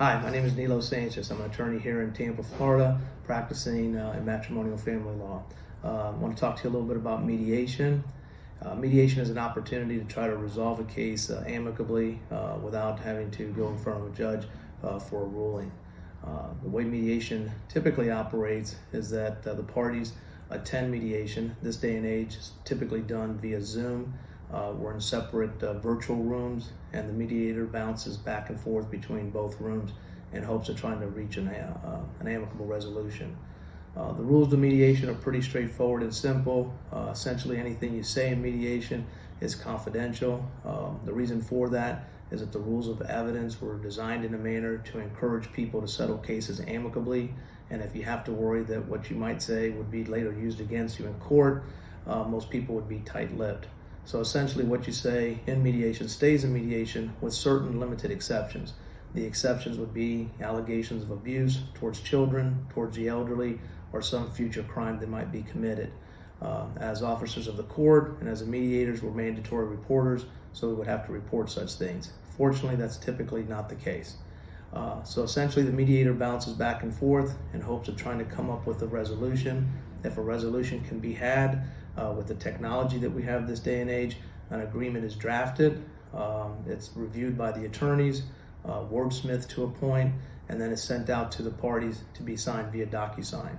Hi, my name is Nilo Sanchez. I'm an attorney here in Tampa, Florida, practicing in matrimonial family law. I want to talk to you a little bit about mediation. Mediation is an opportunity to try to resolve a case amicably without having to go in front of a judge for a ruling. The way mediation typically operates is that the parties attend mediation. This day and age is typically done via Zoom. We're in separate virtual rooms, and the mediator bounces back and forth between both rooms in hopes of trying to reach an amicable resolution. The rules of mediation are pretty straightforward and simple. Essentially, anything you say in mediation is confidential. The reason for that is that the rules of evidence were designed in a manner to encourage people to settle cases amicably, and if you have to worry that what you might say would be later used against you in court, most people would be tight-lipped. So essentially what you say in mediation stays in mediation with certain limited exceptions. The exceptions would be allegations of abuse towards children, towards the elderly, or some future crime that might be committed. As officers of the court and as mediators, we're mandatory reporters, so we would have to report such things. Fortunately, that's typically not the case. So essentially the mediator bounces back and forth in hopes of trying to come up with a resolution. If a resolution can be had with the technology that we have this day and age, an agreement is drafted, it's reviewed by the attorneys, wordsmithed to a point, and then it's sent out to the parties to be signed via DocuSign.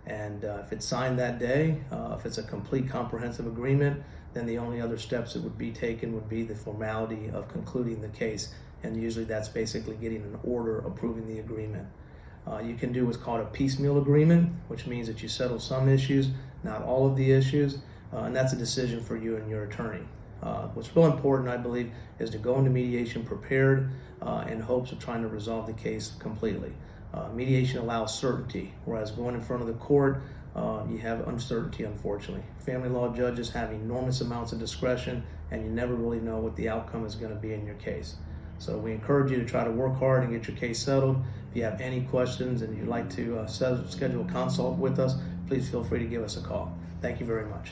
And if it's signed that day, if it's a complete comprehensive agreement, then the only other steps that would be taken would be the formality of concluding the case. And usually that's basically getting an order approving the agreement. You can do what's called a piecemeal agreement, which means that you settle some issues, not all of the issues, and that's a decision for you and your attorney. What's real important, I believe, is to go into mediation prepared in hopes of trying to resolve the case completely. Mediation allows certainty, whereas going in front of the court, you have uncertainty, unfortunately. Family law judges have enormous amounts of discretion, and you never really know what the outcome is going to be in your case. So we encourage you to try to work hard and get your case settled. If you have any questions and you'd like to schedule a consult with us, please feel free to give us a call. Thank you very much.